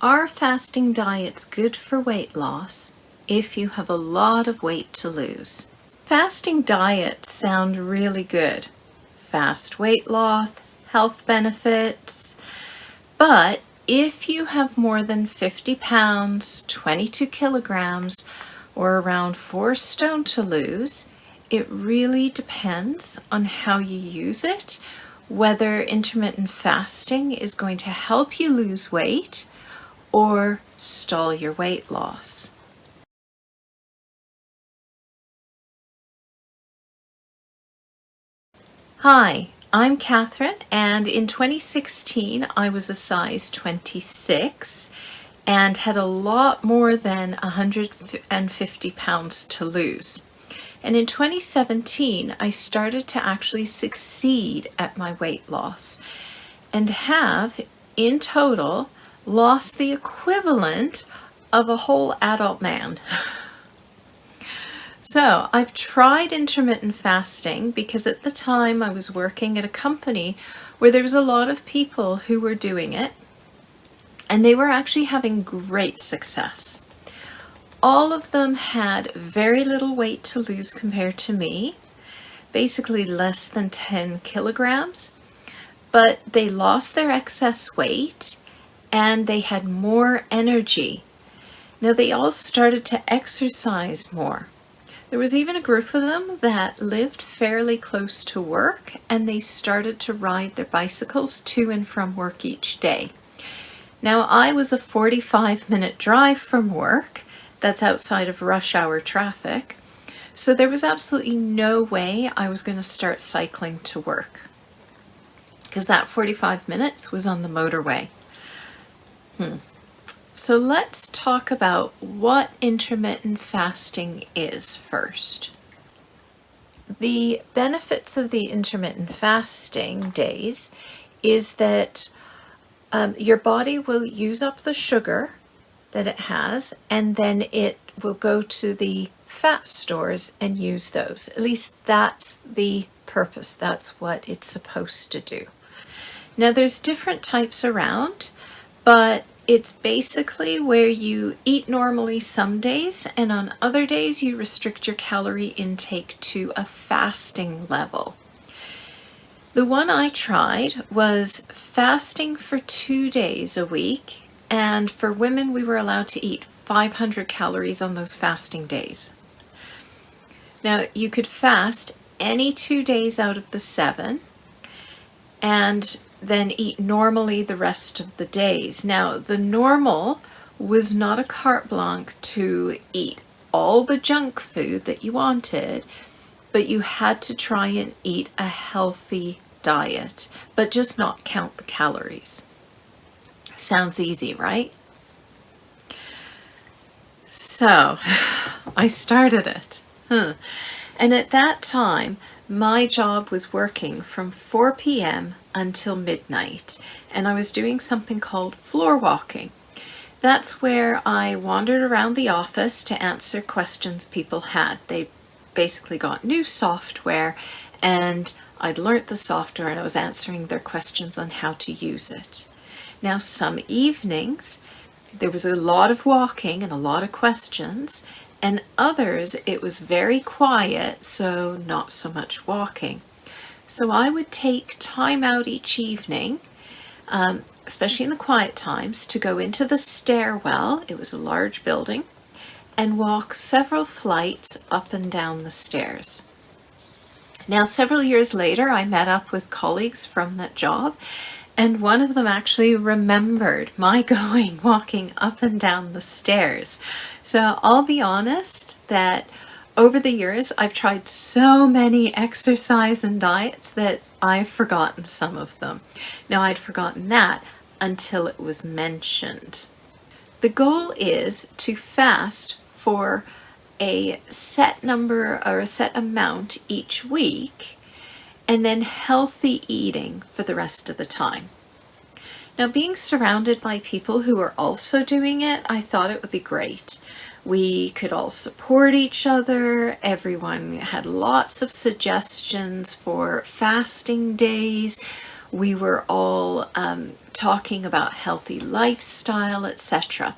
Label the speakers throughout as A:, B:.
A: Are fasting diets good for weight loss if you have a lot of weight to lose? Fasting diets sound really good. Fast weight loss, health benefits. But if you have more than 50 pounds, 22 kilograms, or around 4 stone to lose, it really depends on how you use it, whether intermittent fasting is going to help you lose weight or stall your weight loss. Hi, I'm Catherine, and in 2016 I was a size 26 and had a lot more than 150 pounds to lose. And in 2017 I started to actually succeed at my weight loss and have, in total, lost the equivalent of a whole adult man. So I've tried intermittent fasting because at the time I was working at a company where there was a lot of people who were doing it, and they were actually having great success. All of them had very little weight to lose compared to me, basically less than 10 kilograms, but they lost their excess weight and they had more energy. Now they all started to exercise more. There was even a group of them that lived fairly close to work, and they started to ride their bicycles to and from work each day. Now I was a 45-minute drive from work. That's outside of rush hour traffic. So there was absolutely no way I was going to start cycling to work, because that 45 minutes was on the motorway. So let's talk about what intermittent fasting is first. The benefits of the intermittent fasting days is that your body will use up the sugar that it has, and then it will go to the fat stores and use those. At least that's the purpose. That's what it's supposed to do. Now there's different types around, but it's basically where you eat normally some days, and on other days you restrict your calorie intake to a fasting level. The one I tried was fasting for 2 days a week, and for women we were allowed to eat 500 calories on those fasting days. Now you could fast any 2 days out of the 7, and then eat normally the rest of the days. Now, the normal was not a carte blanche to eat all the junk food that you wanted, but you had to try and eat a healthy diet, but just not count the calories. Sounds easy, right? So, I started it. And at that time, my job was working from 4 p.m. until midnight, and I was doing something called floor walking. That's where I wandered around the office to answer questions people had. They basically got new software, and I'd learnt the software and I was answering their questions on how to use it. Now, some evenings there was a lot of walking and a lot of questions, and others it was very quiet, so not so much walking. So I would take time out each evening, especially in the quiet times, to go into the stairwell, it was a large building, and walk several flights up and down the stairs. Now, several years later, I met up with colleagues from that job, and one of them actually remembered my walking up and down the stairs. So I'll be honest that over the years, I've tried so many exercise and diets that I've forgotten some of them. Now, I'd forgotten that until it was mentioned. The goal is to fast for a set number or a set amount each week, and then healthy eating for the rest of the time. Now, being surrounded by people who are also doing it, I thought it would be great. We could all support each other. Everyone had lots of suggestions for fasting days. We were all talking about healthy lifestyle, etc.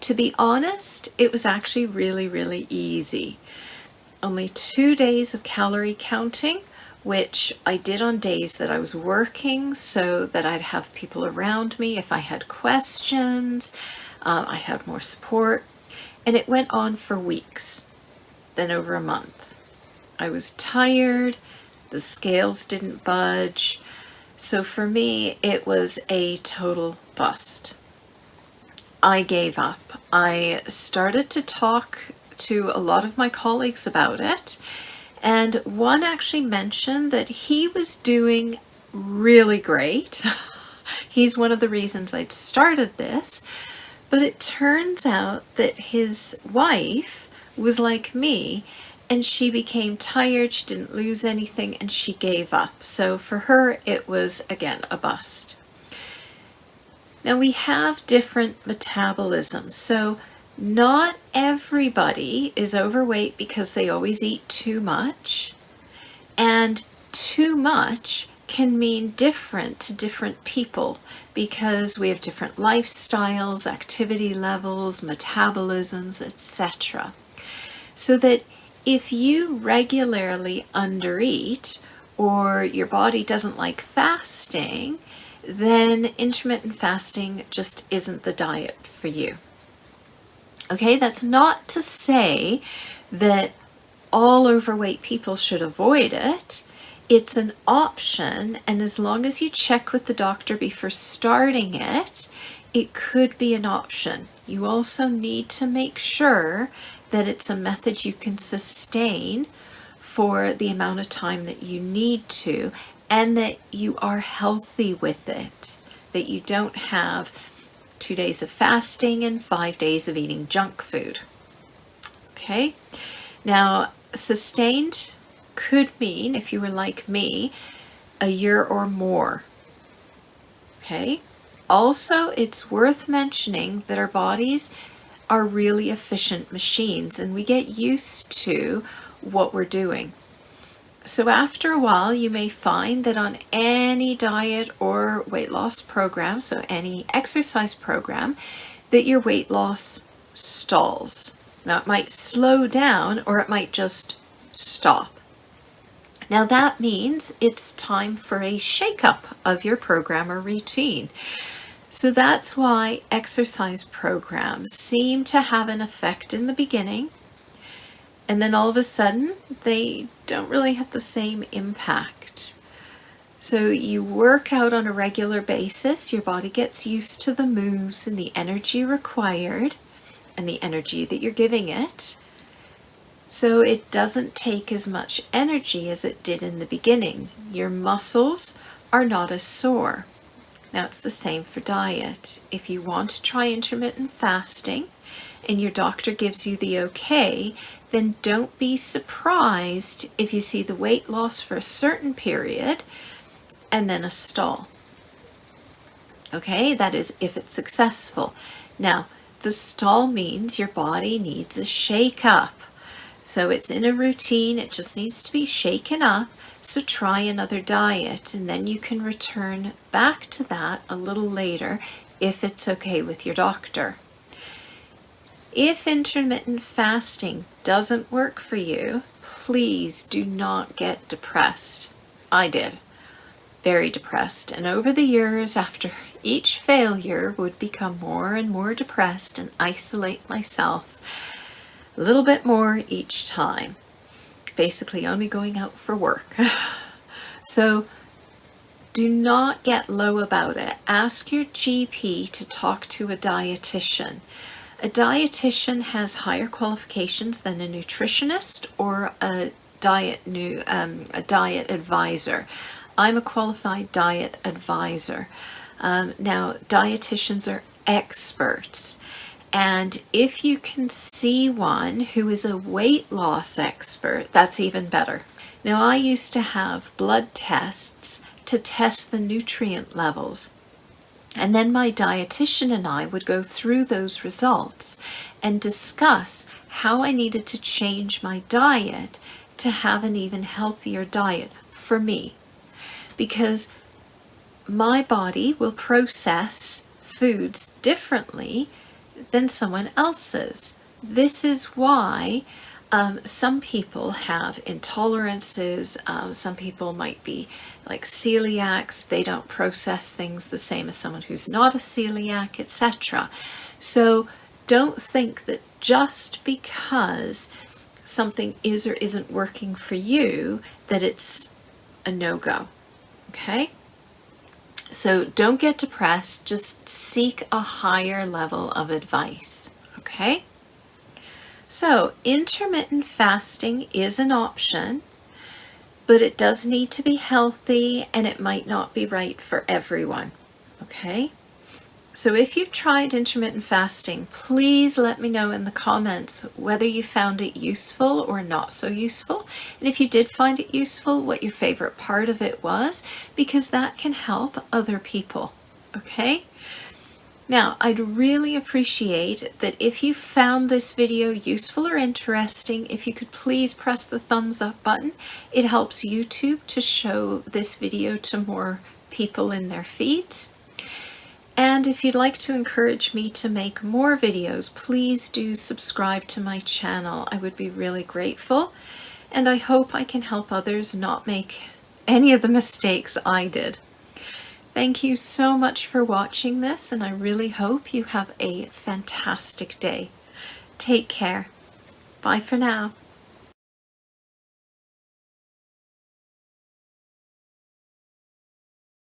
A: To be honest, it was actually really, really easy. Only 2 days of calorie counting, which I did on days that I was working so that I'd have people around me if I had questions. I had more support. And it went on for weeks, then over a month. I was tired, the scales didn't budge. So for me, it was a total bust. I gave up. I started to talk to a lot of my colleagues about it, and one actually mentioned that he was doing really great. He's one of the reasons I'd started this, but it turns out that his wife was like me, and she became tired, she didn't lose anything, and she gave up. So for her, it was, again, a bust. Now we have different metabolisms, so not everybody is overweight because they always eat too much, and too much can mean different to different people because we have different lifestyles, activity levels, metabolisms, etc. So that if you regularly undereat or your body doesn't like fasting, then intermittent fasting just isn't the diet for you. Okay, that's not to say that all overweight people should avoid it. It's an option, and as long as you check with the doctor before starting it, it could be an option. You also need to make sure that it's a method you can sustain for the amount of time that you need to, and that you are healthy with it, that you don't have 2 days of fasting and 5 days of eating junk food. Okay, now sustained could mean, if you were like me, a year or more. Okay, also it's worth mentioning that our bodies are really efficient machines and we get used to what we're doing. So after a while, you may find that on any diet or weight loss program, so any exercise program, that your weight loss stalls. Now it might slow down or it might just stop. Now that means it's time for a shake-up of your program or routine. So that's why exercise programs seem to have an effect in the beginning, and then all of a sudden, they don't really have the same impact. So you work out on a regular basis, your body gets used to the moves and the energy required and the energy that you're giving it. So it doesn't take as much energy as it did in the beginning. Your muscles are not as sore. Now it's the same for diet. If you want to try intermittent fasting and your doctor gives you the okay, then don't be surprised if you see the weight loss for a certain period and then a stall. Okay, that is if it's successful. Now, the stall means your body needs a shake up. So it's in a routine, it just needs to be shaken up. So try another diet and then you can return back to that a little later if it's okay with your doctor. If intermittent fasting doesn't work for you, please do not get depressed. I did. Very depressed. And over the years, after each failure, would become more and more depressed and isolate myself a little bit more each time. Basically only going out for work. So do not get low about it. Ask your GP to talk to a dietitian. A dietitian has higher qualifications than a nutritionist or a diet advisor. I'm a qualified diet advisor. Now, dietitians are experts. And if you can see one who is a weight loss expert, that's even better. Now, I used to have blood tests to test the nutrient levels. And then my dietitian and I would go through those results and discuss how I needed to change my diet to have an even healthier diet for me. Because my body will process foods differently than someone else's. This is why some people have intolerances. Some people might be like celiacs. They don't process things the same as someone who's not a celiac, etc. So don't think that just because something is or isn't working for you that it's a no-go. Okay? So don't get depressed. Just seek a higher level of advice. Okay? So intermittent fasting is an option, but it does need to be healthy and it might not be right for everyone. Okay? So if you've tried intermittent fasting, please let me know in the comments whether you found it useful or not so useful. And if you did find it useful, what your favorite part of it was, because that can help other people. Okay? Now, I'd really appreciate that if you found this video useful or interesting, if you could please press the thumbs up button. It helps YouTube to show this video to more people in their feeds. And if you'd like to encourage me to make more videos, please do subscribe to my channel. I would be really grateful. And I hope I can help others not make any of the mistakes I did. Thank you so much for watching this, and I really hope you have a fantastic day. Take care. Bye for now.